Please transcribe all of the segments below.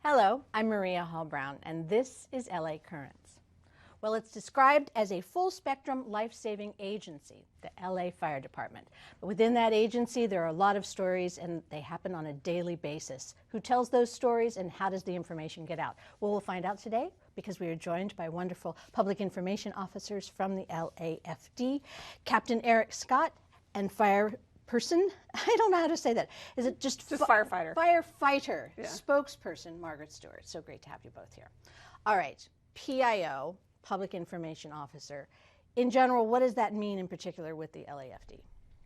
Hello, I'm Maria Hall Brown, and this is LA Currents. Well, it's described as a full-spectrum life-saving agency, the LA Fire Department. But within that agency, there are a lot of stories, and they happen on a daily basis. Who tells those stories, and how does the information get out? Well, we'll find out today, because we are joined by wonderful public information officers from the LAFD, Captain Erik Scott, and fireperson, I don't know how to say that. Is it just firefighter? Firefighter, yeah. Spokesperson Margaret Stewart. So great to have you both here. All right, PIO, Public Information Officer. In general, what does that mean in particular with the LAFD?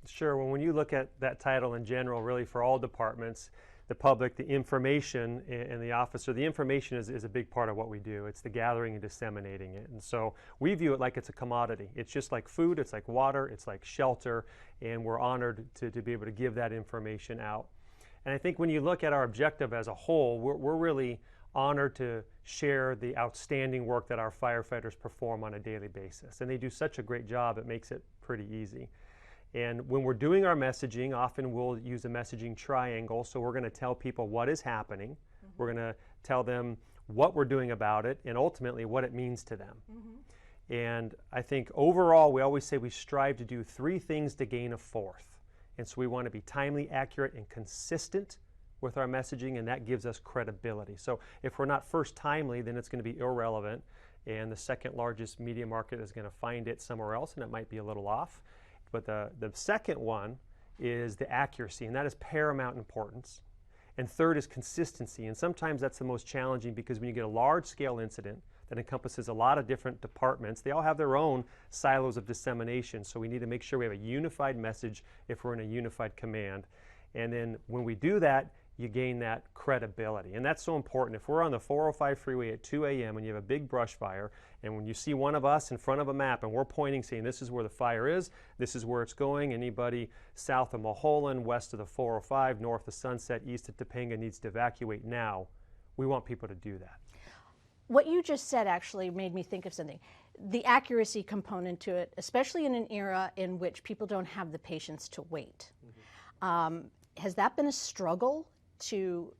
Sure. Well, when you look at that title in general, really for all departments, the public, the information, and the officer, the information is a big part of what we do. It's the gathering and disseminating it. And so we view it like it's a commodity. It's just like food, it's like water, it's like shelter, and we're honored to be able to give that information out. And I think when you look at our objective as a whole, we're really honored to share the outstanding work that our firefighters perform on a daily basis. And they do such a great job, it makes it pretty easy. And when we're doing our messaging, often we'll use a messaging triangle. So we're going to tell people what is happening. Mm-hmm. We're going to tell them what we're doing about it and ultimately what it means to them. Mm-hmm. And I think overall, we always say we strive to do three things to gain a fourth. And so we want to be timely, accurate, and consistent with our messaging, and that gives us credibility. So if we're not first timely, then it's going to be irrelevant, and the second largest media market is going to find it somewhere else, and it might be a little off. But the second one is the accuracy, and that is paramount importance. And third is consistency, and sometimes that's the most challenging because when you get a large-scale incident that encompasses a lot of different departments, they all have their own silos of dissemination, so we need to make sure we have a unified message if we're in a unified command. And then when we do that, you gain that credibility. And that's so important. If we're on the 405 freeway at 2 a.m. and you have a big brush fire, and when you see one of us in front of a map and we're pointing saying this is where the fire is, this is where it's going, anybody south of Mulholland, west of the 405, north of Sunset, east of Topanga needs to evacuate now, we want people to do that. What you just said actually made me think of something. The accuracy component to it, especially in an era in which people don't have the patience to wait. Mm-hmm. Has that been a struggle to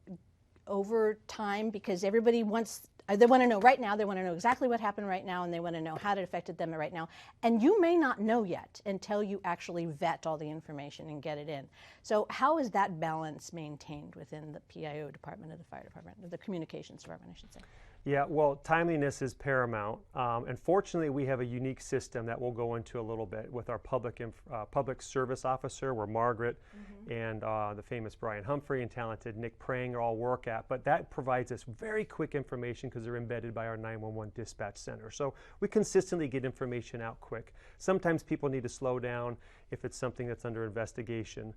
over time, because everybody wants, they want to know right now, they want to know exactly what happened right now, and they want to know how it affected them right now. And you may not know yet until you actually vet all the information and get it in. So how is that balance maintained within the PIO department of the fire department, or the communications department, I should say? Yeah, well, timeliness is paramount. And fortunately, we have a unique system that we'll go into a little bit with our public service officer, where Margaret mm-hmm. and the famous Brian Humphrey and talented Nick Prang all work at. But that provides us very quick information because they're embedded by our 911 dispatch center. So we consistently get information out quick. Sometimes people need to slow down if it's something that's under investigation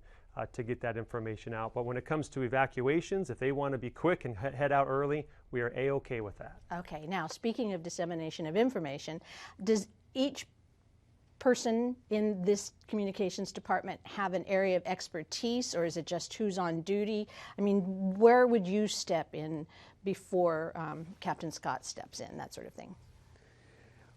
to get that information out. But when it comes to evacuations, if they want to be quick and head out early, we are A-OK with that. Okay, now speaking of dissemination of information, does each person in this communications department have an area of expertise, or is it just who's on duty? I mean, where would you step in before Captain Scott steps in, that sort of thing?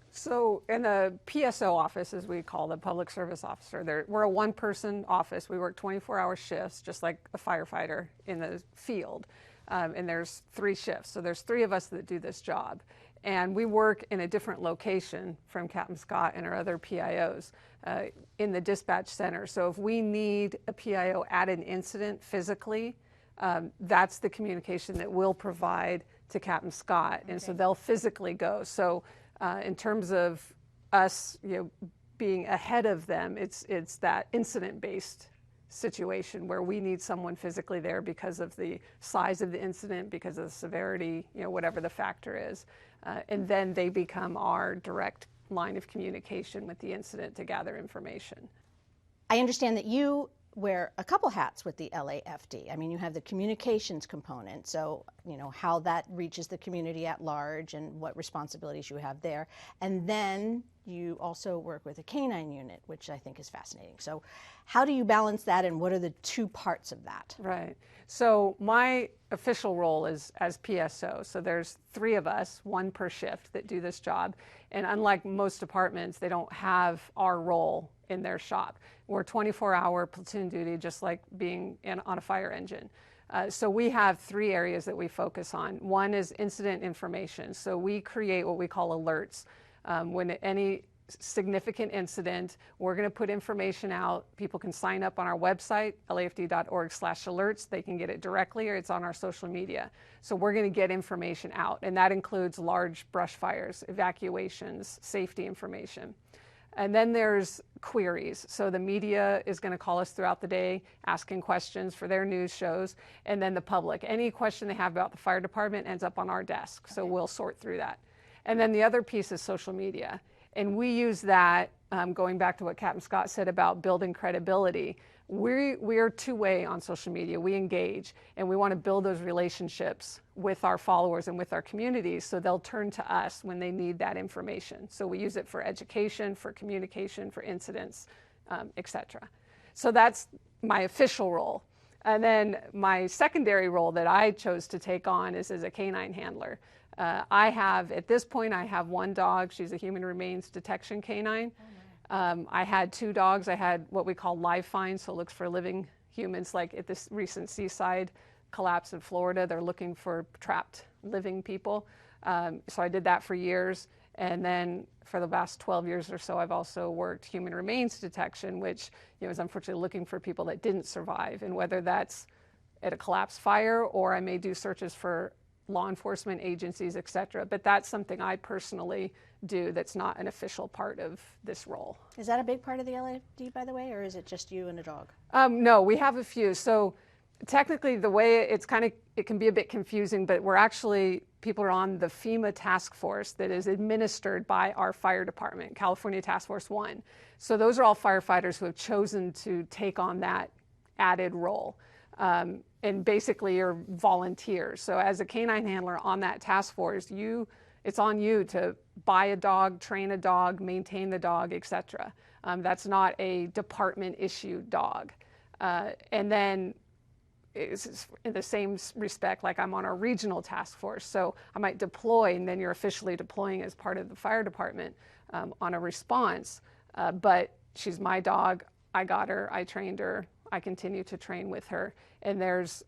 So in the PSO office, as we call the public service officer, we're a one-person office. We work 24-hour shifts, just like a firefighter in the field. And there's 3 shifts. So there's 3 of us that do this job. And we work in a different location from Captain Scott and our other PIOs in the dispatch center. So if we need a PIO at an incident physically, that's the communication that we'll provide to Captain Scott. Okay. And so they'll physically go. So in terms of us, being ahead of them, it's that incident-based situation where we need someone physically there because of the size of the incident, because of the severity, whatever the factor is. And then they become our direct line of communication with the incident to gather information. I understand that you wear a couple hats with the LAFD. I mean, you have the communications component, so how that reaches the community at large and what responsibilities you have there. And then you also work with a canine unit, which I think is fascinating. So how do you balance that, and what are the 2 parts of that? Right. So my official role is as PSO. So there's 3 of us, 1 per shift, that do this job. And unlike most departments, they don't have our role in their shop. We're 24-hour platoon duty, just like being on a fire engine. So we have 3 areas that we focus on. One is incident information. So we create what we call alerts. When any significant incident, we're going to put information out. People can sign up on our website, lafd.org/alerts. They can get it directly, or it's on our social media. So we're going to get information out, and that includes large brush fires, evacuations, safety information. And then there's queries. So the media is going to call us throughout the day asking questions for their news shows. And then the public, any question they have about the fire department ends up on our desk. So we'll sort through that. And then the other piece is social media. And we use that, going back to what Captain Scott said about building credibility. We are two-way on social media. We engage, and we want to build those relationships with our followers and with our communities, so they'll turn to us when they need that information. So we use it for education, for communication, for incidents, etc. So that's my official role. And then my secondary role that I chose to take on is as a canine handler. At this point, I have 1 dog. She's a human remains detection canine. I had 2 dogs. I had what we call live finds, so it looks for living humans, like at this recent seaside collapse in Florida. They're looking for trapped living people. So I did that for years. And then for the last 12 years or so, I've also worked human remains detection, which is unfortunately looking for people that didn't survive. And whether that's at a collapsed fire, or I may do searches for law enforcement agencies, etc. But that's something I personally do that's not an official part of this role. Is that a big part of the LAFD, by the way, or is it just you and a dog? No, we have a few. So technically the way it can be a bit confusing, but people are on the FEMA task force that is administered by our fire department, California Task Force 1. So those are all firefighters who have chosen to take on that added role. And basically you're volunteers. So as a canine handler on that task force, it's on you to buy a dog, train a dog, maintain the dog, etc. That's not a department issued dog. And then it's in the same respect, like I'm on a regional task force. So I might deploy, and then you're officially deploying as part of the fire department on a response. But she's my dog. I got her. I trained her. I continue to train with her. And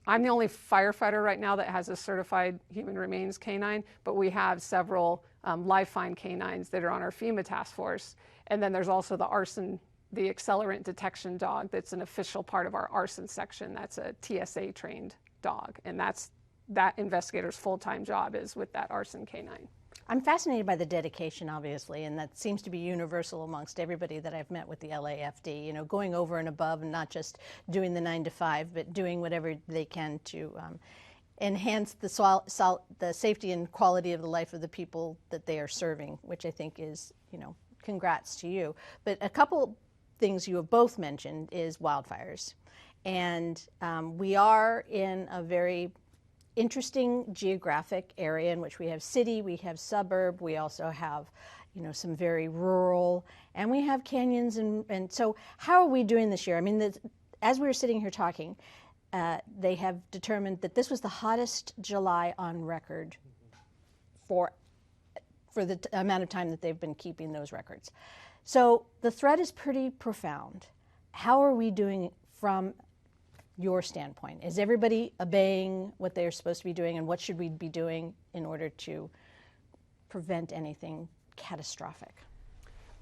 I'm the only firefighter right now that has a certified human remains canine, but we have several live find canines that are on our FEMA task force. And then there's also the accelerant detection dog that's an official part of our arson section. That's a TSA trained dog. And that investigator's full-time job is with that arson canine. I'm fascinated by the dedication, obviously, and that seems to be universal amongst everybody that I've met with the LAFD, going over and above and not just doing the 9 to 5, but doing whatever they can to enhance the safety and quality of the life of the people that they are serving, which I think is, congrats to you. But a couple things you have both mentioned is wildfires. And we are in a very interesting geographic area in which we have city, we have suburb, we also have, some very rural, and we have canyons. And so how are we doing this year? I mean, as we were sitting here talking, they have determined that this was the hottest July on record for the amount of time that they've been keeping those records. So the threat is pretty profound. How are we doing from your standpoint? Is everybody obeying what they're supposed to be doing, and what should we be doing in order to prevent anything catastrophic?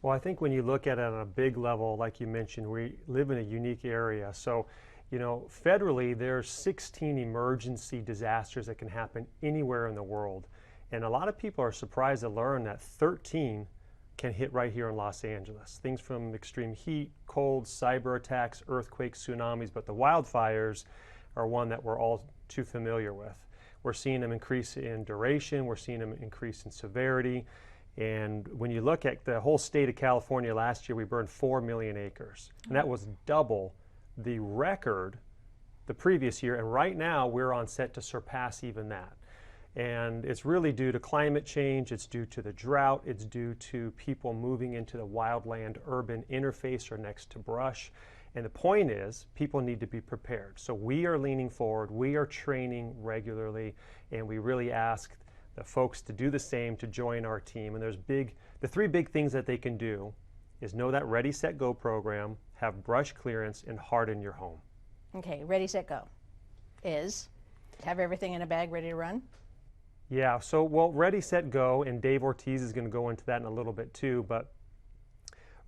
Well, I think when you look at it on a big level, like you mentioned, we live in a unique area. So, federally, there's 16 emergency disasters that can happen anywhere in the world. And a lot of people are surprised to learn that 13 can hit right here in Los Angeles. Things from extreme heat, cold, cyber attacks, earthquakes, tsunamis, but the wildfires are one that we're all too familiar with. We're seeing them increase in duration, we're seeing them increase in severity, and when you look at the whole state of California last year, we burned 4 million acres, and that was double the record the previous year, and right now we're on set to surpass even that. And it's really due to climate change, it's due to the drought, it's due to people moving into the wildland-urban interface or next to brush. And the point is, people need to be prepared. So we are leaning forward, we are training regularly, and we really ask the folks to do the same, to join our team. And the 3 big things that they can do is know that Ready, Set, Go program, have brush clearance, and harden your home. Okay, ready, set, go. is have everything in a bag ready to run? Yeah, so well, Ready, Set, Go, and Dave Ortiz is going to go into that in a little bit too, but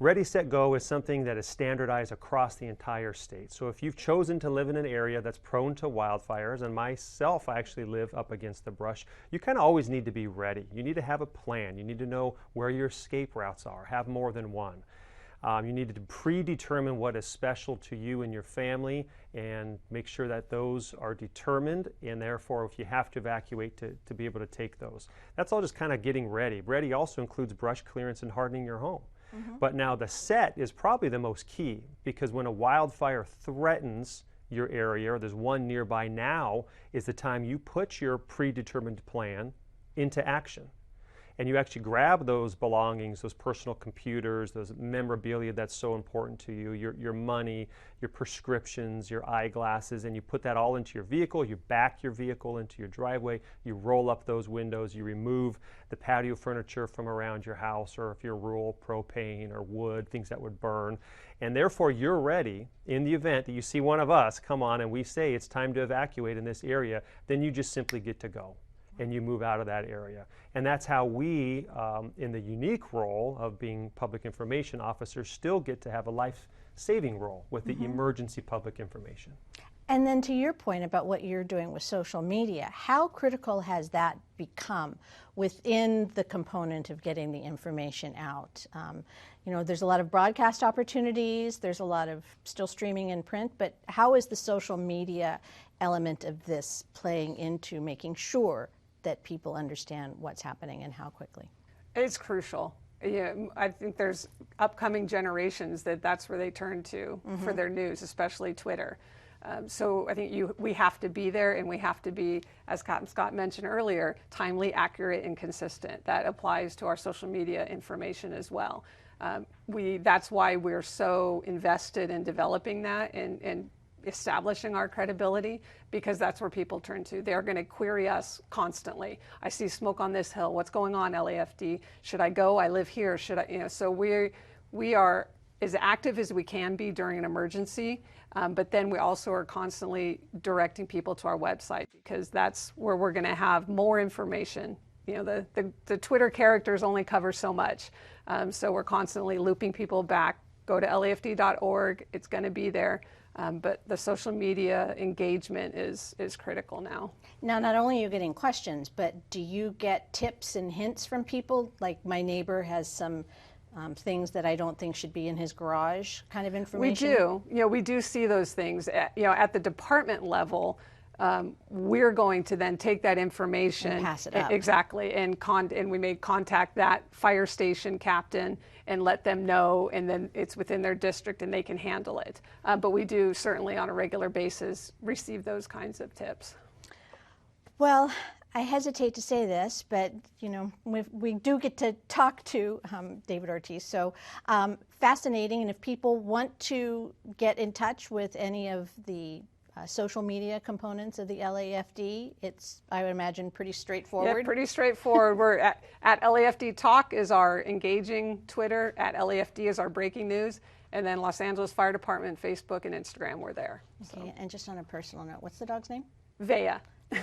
Ready, Set, Go is something that is standardized across the entire state. So if you've chosen to live in an area that's prone to wildfires, and myself, I actually live up against the brush, you kind of always need to be ready. You need to have a plan. You need to know where your escape routes are, have more than one. You need to predetermine what is special to you and your family and make sure that those are determined, and therefore if you have to evacuate to be able to take those. That's all just kind of getting ready. Ready also includes brush clearance and hardening your home. But now the set is probably the most key, because when a wildfire threatens your area, or there's one nearby, now is the time you put your predetermined plan into action. And you actually grab those belongings, those personal computers, those memorabilia that's so important to you, your money, your prescriptions, your eyeglasses, and you put that all into your vehicle. You back your vehicle into your driveway. You roll up those windows. You remove the patio furniture from around your house, or if you're rural, propane or wood, things that would burn. And therefore, you're ready in the event that you see one of us come on and we say it's time to evacuate in this area, then you just simply get to go. And you move out of that area. And that's how we, in the unique role of being public information officers, still get to have a life-saving role with the emergency public information. And then to your point about what you're doing with social media, how critical has that become within the component of getting the information out? You know, there's a lot of broadcast opportunities, there's a lot of still streaming in print, but how is the social media element of this playing into making sure that people understand what's happening and how quickly? It's crucial. Yeah, I think there's upcoming generations that's where they turn to for their news, especially Twitter. So I think we have to be there, and we have to be, as Captain Scott mentioned earlier, timely, accurate, and consistent. That applies to our social media information as well. That's why we're so invested in developing that and establishing our credibility, because that's where people turn to. They're going to query us constantly. I see smoke on this hill. What's going on, LAFD? Should I go? I live here. Should I? You know, so we are as active as we can be during an emergency, but then we also are constantly directing people to our website, because that's where we're going to have more information. You know, the Twitter characters only cover so much, so we're constantly looping people back. Go to LAFD.org. It's going to be there. But the social media engagement is critical now. Now, not only are you getting questions, but do you get tips and hints from people? Like, my neighbor has some things that I don't think should be in his garage, kind of information? We do. You know, we do see those things. At the department level, we're going to then take that information and pass it up. Exactly, and we may contact that fire station captain and let them know, and then it's within their district and they can handle it. But we do certainly on a regular basis receive those kinds of tips. Well, I hesitate to say this, but you know, we do get to talk to David Ortiz, so fascinating. And if people want to get in touch with any of the social media components of the LAFD, it's, I would imagine, pretty straightforward. Yeah, pretty straightforward. We're at LAFD Talk is our engaging Twitter, at LAFD is our breaking news, and then Los Angeles Fire Department, Facebook, and Instagram, we're there. Okay, so. And just on a personal note, what's the dog's name? Vea.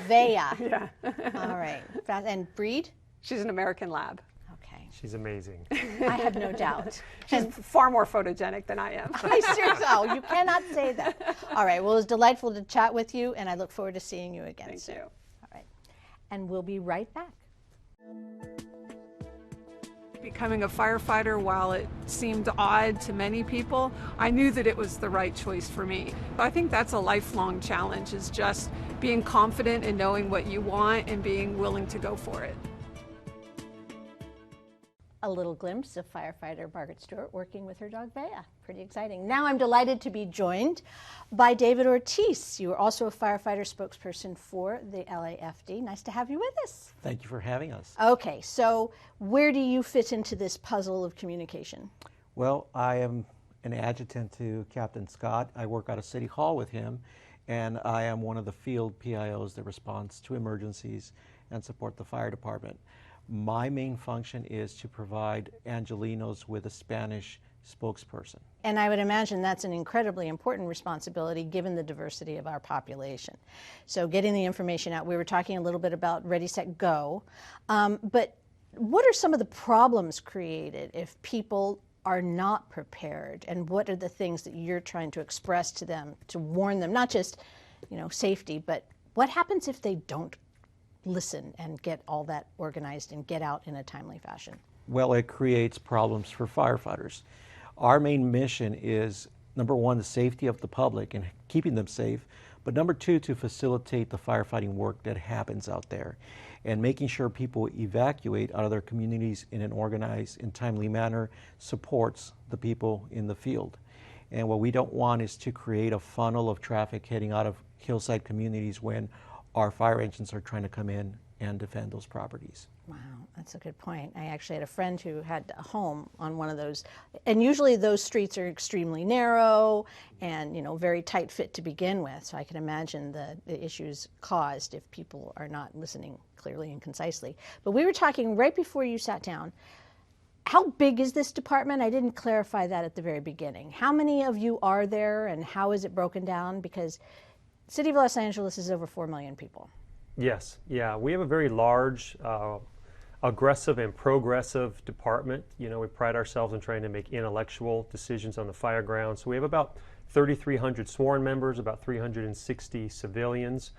Vea. Yeah. All right. And breed? She's an American Lab. Okay. She's amazing. I have no doubt. She's far more photogenic than I am. I seriously, oh, you cannot say that. All right. Well, it was delightful to chat with you, and I look forward to seeing you again soon. Thank you. All right. And we'll be right back. Becoming a firefighter, while it seemed odd to many people, I knew that it was the right choice for me. I think that's a lifelong challenge, is just being confident in knowing what you want and being willing to go for it. A little glimpse of firefighter Margaret Stewart working with her dog Vea. Pretty exciting. Now I'm delighted to be joined by David Ortiz. You are also a firefighter spokesperson for the LAFD. Nice to have you with us. Thank you for having us. Okay, so where do you fit into this puzzle of communication? Well, I am an adjutant to Captain Scott. I work out of City Hall with him, and I am one of the field PIOs that responds to emergencies and support the fire department. My main function is to provide Angelinos with a Spanish spokesperson. And I would imagine that's an incredibly important responsibility given the diversity of our population. So getting the information out, we were talking a little bit about Ready, Set, Go, but what are some of the problems created if people are not prepared, and what are the things that you're trying to express to them to warn them, not just, you know, safety, but what happens if they don't listen and get all that organized and get out in a timely fashion? Well, it creates problems for firefighters. Our main mission is, number one, the safety of the public and keeping them safe, but number two, to facilitate the firefighting work that happens out there and making sure people evacuate out of their communities in an organized and timely manner supports the people in the field. And what we don't want is to create a funnel of traffic heading out of hillside communities when our fire engines are trying to come in and defend those properties. Wow, that's a good point. I actually had a friend who had a home on one of those, and usually those streets are extremely narrow and, you know, very tight fit to begin with. So I can imagine the issues caused if people are not listening clearly and concisely. But we were talking right before you sat down. How big is this department? I didn't clarify that at the very beginning. How many of you are there, and how is it broken down? Because City of Los Angeles is over 4 million people. Yes, yeah, we have a very large, aggressive and progressive department. You know, we pride ourselves in trying to make intellectual decisions on the fire ground. So we have about 3,300 sworn members, about 360 civilians.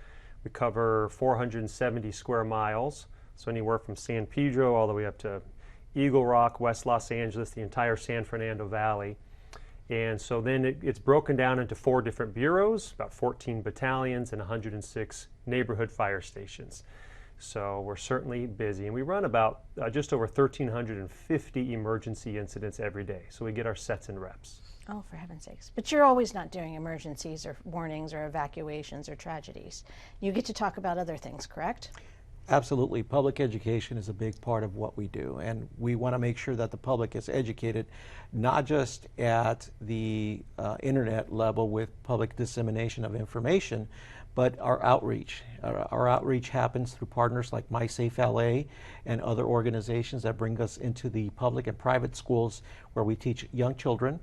We cover 470 square miles, so anywhere from San Pedro all the way up to Eagle Rock, West Los Angeles, the entire San Fernando Valley. And so then it's broken down into 4 different bureaus, about 14 battalions, and 106 neighborhood fire stations. So we're certainly busy, and we run about just over 1,350 emergency incidents every day. So we get our sets and reps. Oh, for heaven's sakes. But you're always not doing emergencies or warnings or evacuations or tragedies. You get to talk about other things, correct? Absolutely. Public education is a big part of what we do, and we want to make sure that the public is educated, not just at the internet level with public dissemination of information, but our outreach. Our outreach happens through partners like MySafeLA and other organizations that bring us into the public and private schools where we teach young children.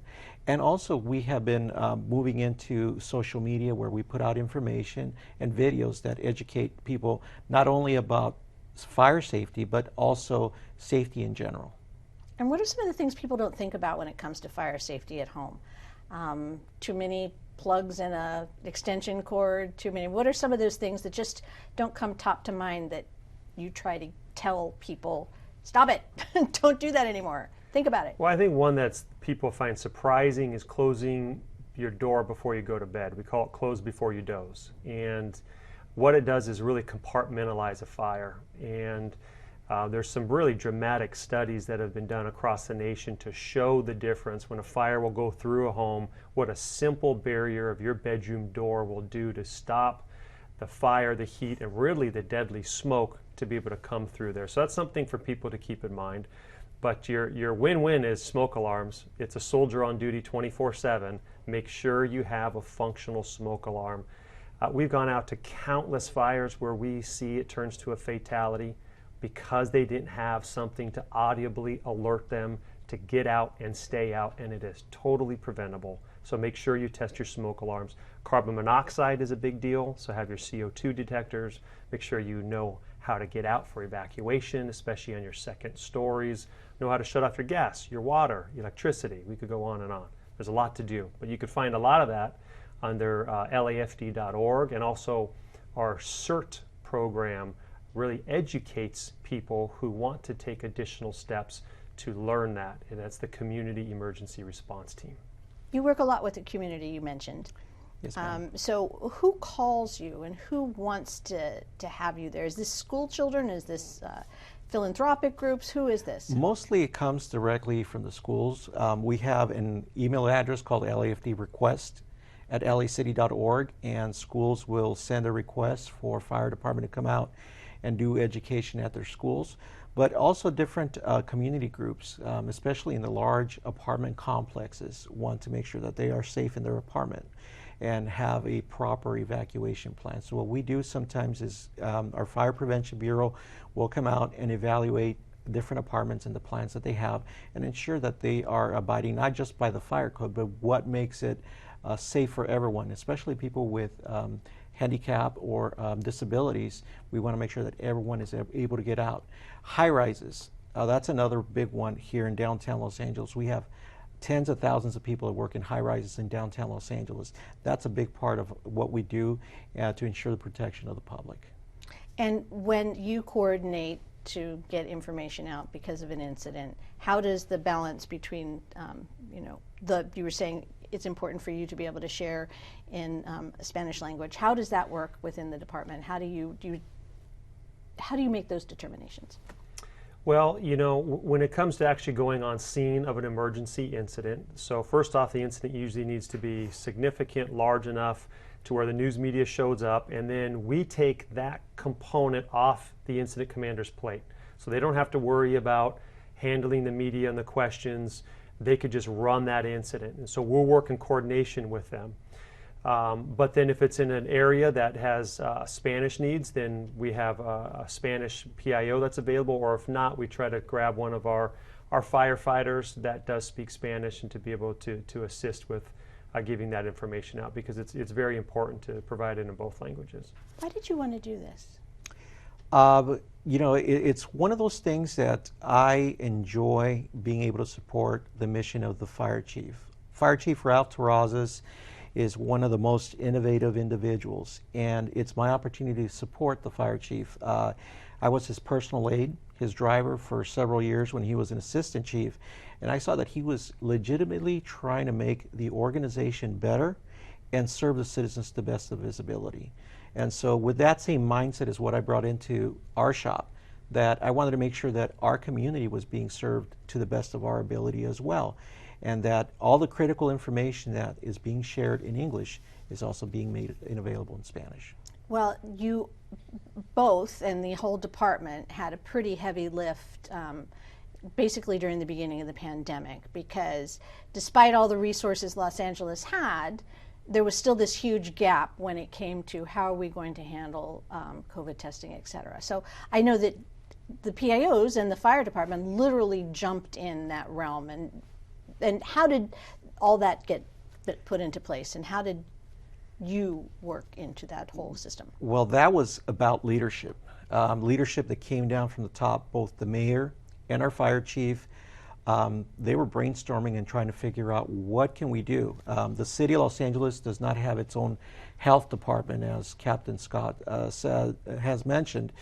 And also we have been moving into social media where we put out information and videos that educate people not only about fire safety, but also safety in general. And what are some of the things people don't think about when it comes to fire safety at home? Too many plugs in a extension cord, too many. What are some of those things that just don't come top to mind that you try to tell people, stop it, don't do that anymore? Think about it. Well, I think one that people find surprising is closing your door before you go to bed. We call it close before you doze. And what it does is really compartmentalize a fire. And there's some really dramatic studies that have been done across the nation to show the difference when a fire will go through a home, what a simple barrier of your bedroom door will do to stop the fire, the heat, and really the deadly smoke to be able to come through there. So that's something for people to keep in mind. But your win-win is smoke alarms. It's a soldier on duty 24/7. Make sure you have a functional smoke alarm. We've gone out to countless fires where we see it turns to a fatality because they didn't have something to audibly alert them to get out and stay out, and it is totally preventable. So make sure you test your smoke alarms. Carbon monoxide is a big deal, so have your CO2 detectors. Make sure you know how to get out for evacuation, especially on your second stories. Know how to shut off your gas, your water, electricity. We could go on and on. There's a lot to do, but you could find a lot of that under LAFD.org, and also our CERT program really educates people who want to take additional steps to learn that, and that's the Community Emergency Response Team. You work a lot with the community, you mentioned. Yes, ma'am. So who calls you and who wants to have you there? Is this school children? Is this philanthropic groups? Who is this? Mostly it comes directly from the schools. We have an email address called LAFDrequest@lacity.org, and schools will send a request for fire department to come out and do education at their schools. But also different community groups, especially in the large apartment complexes, want to make sure that they are safe in their apartment and have a proper evacuation plan. So what we do sometimes is our Fire Prevention Bureau will come out and evaluate different apartments and the plans that they have, and ensure that they are abiding not just by the fire code, but what makes it safe for everyone, especially people with handicap or disabilities. We want to make sure that everyone is able to get out. High rises, that's another big one here in downtown Los Angeles. We have tens of thousands of people that work in high rises in downtown Los Angeles. That's a big part of what we do to ensure the protection of the public. And when you coordinate to get information out because of an incident, how does the balance between, you were saying it's important for you to be able to share in Spanish language. How does that work within the department? How do you make those determinations? Well, when it comes to actually going on scene of an emergency incident, so first off, the incident usually needs to be significant, large enough to where the news media shows up, and then we take that component off the incident commander's plate. So they don't have to worry about handling the media and the questions. They could just run that incident. And so we'll work in coordination with them. But then if it's in an area that has Spanish needs, then we have a Spanish PIO that's available, or if not, we try to grab one of our firefighters that does speak Spanish and to be able to assist with giving that information out, because it's very important to provide it in both languages. Why did you want to do this? It's one of those things that I enjoy being able to support the mission of the fire chief. Fire Chief Ralph Terrazas is one of the most innovative individuals, and it's my opportunity to support the fire chief. I was his personal aide, his driver for several years when he was an assistant chief, and I saw that he was legitimately trying to make the organization better and serve the citizens to the best of his ability. And so with that same mindset is what I brought into our shop, that I wanted to make sure that our community was being served to the best of our ability as well, and that all the critical information that is being shared in English is also being made available in Spanish. Well, you both and the whole department had a pretty heavy lift basically during the beginning of the pandemic, because despite all the resources Los Angeles had, there was still this huge gap when it came to how are we going to handle COVID testing, et cetera. So I know that the PIOs and the fire department literally jumped in that realm. And how did all that get put into place, and how did you work into that whole system? Well, that was about leadership. Leadership that came down from the top, both the mayor and our fire chief. They were brainstorming and trying to figure out what can we do. The city of Los Angeles does not have its own health department, as Captain Scott has mentioned.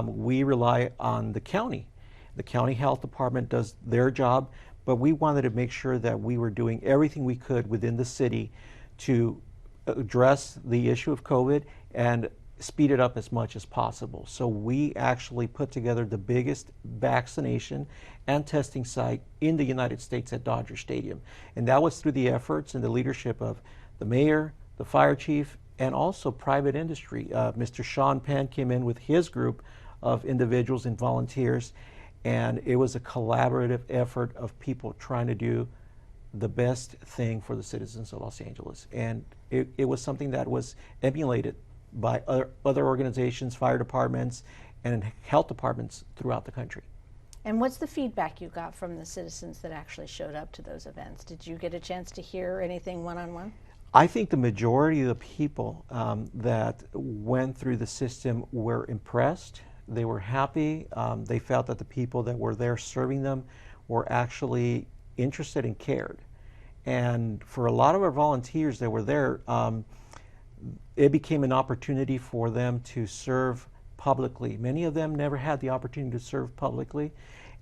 We rely on the county. The county health department does their job, but we wanted to make sure that we were doing everything we could within the city to address the issue of COVID and speed it up as much as possible. So we actually put together the biggest vaccination and testing site in the United States at Dodger Stadium. And that was through the efforts and the leadership of the mayor, the fire chief, and also private industry. Mr. Sean Penn came in with his group of individuals and volunteers, and it was a collaborative effort of people trying to do the best thing for the citizens of Los Angeles. And it was something that was emulated by other organizations, fire departments, and health departments throughout the country. And what's the feedback you got from the citizens that actually showed up to those events? Did you get a chance to hear anything one-on-one? I think the majority of the people that went through the system were impressed. They were happy. They felt that the people that were there serving them were actually interested and cared. And for a lot of our volunteers that were there, it became an opportunity for them to serve publicly. Many of them never had the opportunity to serve publicly,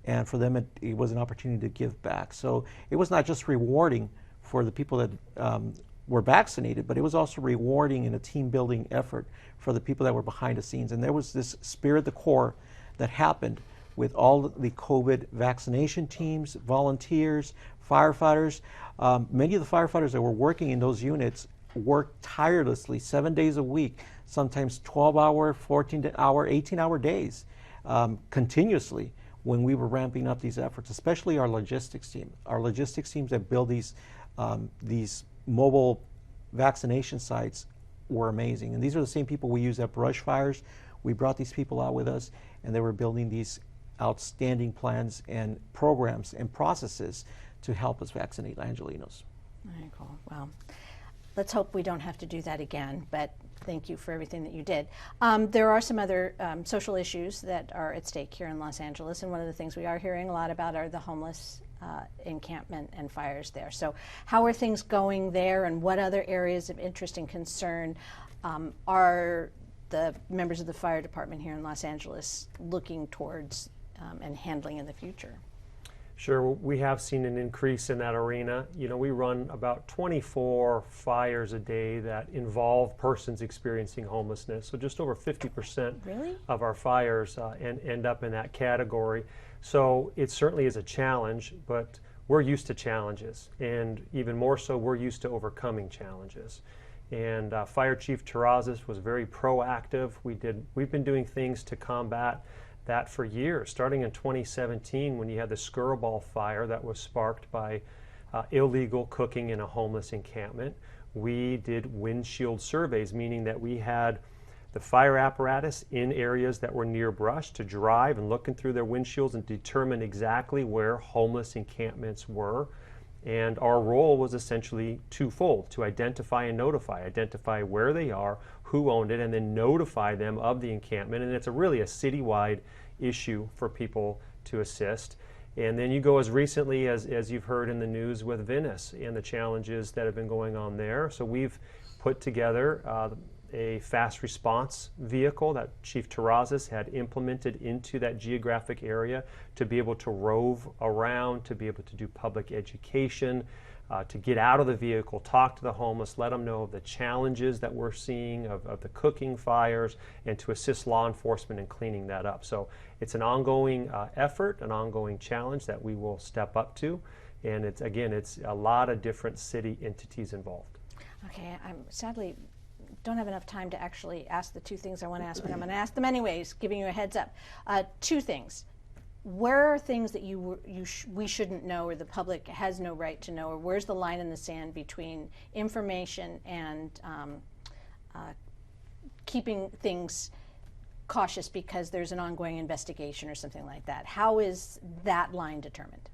and for them it was an opportunity to give back. So it was not just rewarding for the people that were vaccinated, but it was also rewarding in a team building effort for the people that were behind the scenes. And there was this spirit of the corps that happened with all the COVID vaccination teams, volunteers, firefighters. Many of the firefighters that were working in those units worked tirelessly 7 days a week, sometimes 12-hour, 14-hour, 18-hour days, continuously when we were ramping up these efforts, especially our logistics team. Our logistics teams that build these mobile vaccination sites were amazing. And these are the same people we use at brush fires. We brought these people out with us, and they were building these outstanding plans and programs and processes to help us vaccinate Angelenos. Very cool. Well, let's hope we don't have to do that again, but thank you for everything that you did. There are some other social issues that are at stake here in Los Angeles, and one of the things we are hearing a lot about are the homeless encampment and fires there. So how are things going there, and what other areas of interest and concern are the members of the fire department here in Los Angeles looking towards and handling in the future? Sure, we have seen an increase in that arena. You know, we run about 24 fires a day that involve persons experiencing homelessness. So just over 50% Really? of our fires end up in that category. So it certainly is a challenge, but we're used to challenges, and even more so, we're used to overcoming challenges. And Fire Chief Terrazas was very proactive. We've been doing things to combat that for years, starting in 2017 when you had the Skirrball fire that was sparked by illegal cooking in a homeless encampment. We did windshield surveys, meaning that we had the fire apparatus in areas that were near brush to drive and looking through their windshields and determine exactly where homeless encampments were. And our role was essentially twofold: to identify and identify where they are, who owned it, and then notify them of the encampment. And it's really a citywide issue for people to assist. And then you go as recently as you've heard in the news with Venice and the challenges that have been going on there. So we've put together a fast response vehicle that Chief Terrazas had implemented into that geographic area to be able to rove around, to be able to do public education, to get out of the vehicle, talk to the homeless, let them know of the challenges that we're seeing of the cooking fires, and to assist law enforcement in cleaning that up. So it's an ongoing effort, an ongoing challenge that we will step up to. And it's a lot of different city entities involved. Okay, I'm sadly don't have enough time to actually ask the two things I want to ask, but I'm going to ask them anyways, giving you a heads up. Two things. Where are things that we shouldn't know, or the public has no right to know, or where's the line in the sand between information and keeping things cautious because there's an ongoing investigation or something like that? How is that line determined?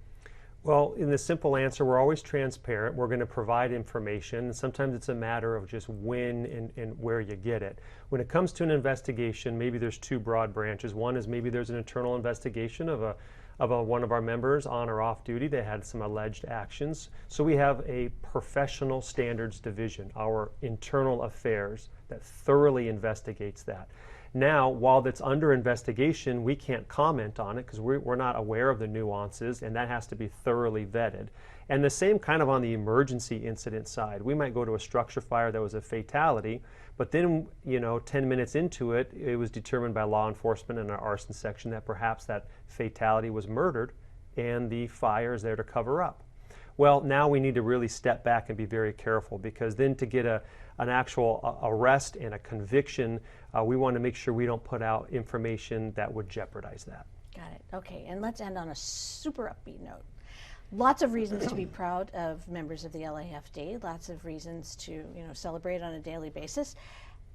Well, in the simple answer, we're always transparent. We're going to provide information. Sometimes it's a matter of just when and where you get it. When it comes to an investigation, maybe there's two broad branches. One is maybe there's an internal investigation of one of our members on or off duty that had some alleged actions. So we have a professional standards division, our internal affairs, that thoroughly investigates that. Now, while that's under investigation, we can't comment on it because we're not aware of the nuances, and that has to be thoroughly vetted. And the same kind of on the emergency incident side. We might go to a structure fire that was a fatality, but then, 10 minutes into it, it was determined by law enforcement in our arson section that perhaps that fatality was murdered, and the fire is there to cover up. Well, now we need to really step back and be very careful, because then to get an actual arrest and a conviction, we want to make sure we don't put out information that would jeopardize that. Got it. Okay, and let's end on a super upbeat note. Lots of reasons to be proud of members of the LAFD, lots of reasons to celebrate on a daily basis.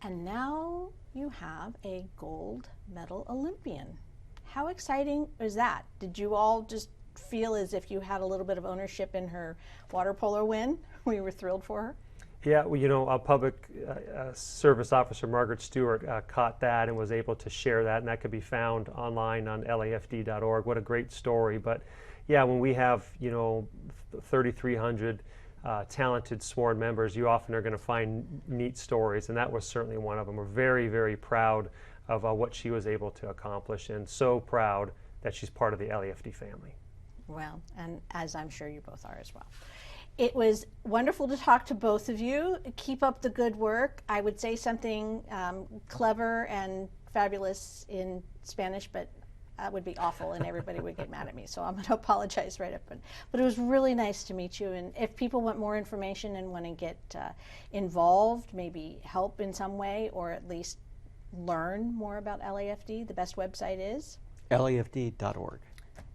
And now you have a gold medal Olympian. How exciting is that? Did you all just feel as if you had a little bit of ownership in her water polo win? We were thrilled for her. Yeah, well, a public service officer, Margaret Stewart, caught that and was able to share that, and that could be found online on LAFD.org. What a great story. But yeah, when we have 3,300 talented sworn members, you often are going to find neat stories, and that was certainly one of them. We're very, very proud of what she was able to accomplish, and so proud that she's part of the LAFD family. Well, and as I'm sure you both are as well. It was wonderful to talk to both of you. Keep up the good work. I would say something clever and fabulous in Spanish, but that would be awful and everybody would get mad at me. So I'm going to apologize right up. But it was really nice to meet you. And if people want more information and want to get involved, maybe help in some way, or at least learn more about LAFD, the best website is? LAFD.org.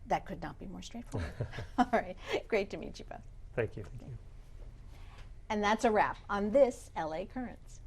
That could not be more straightforward. All right. Great to meet you both. Thank you. And that's a wrap on this LA Currents.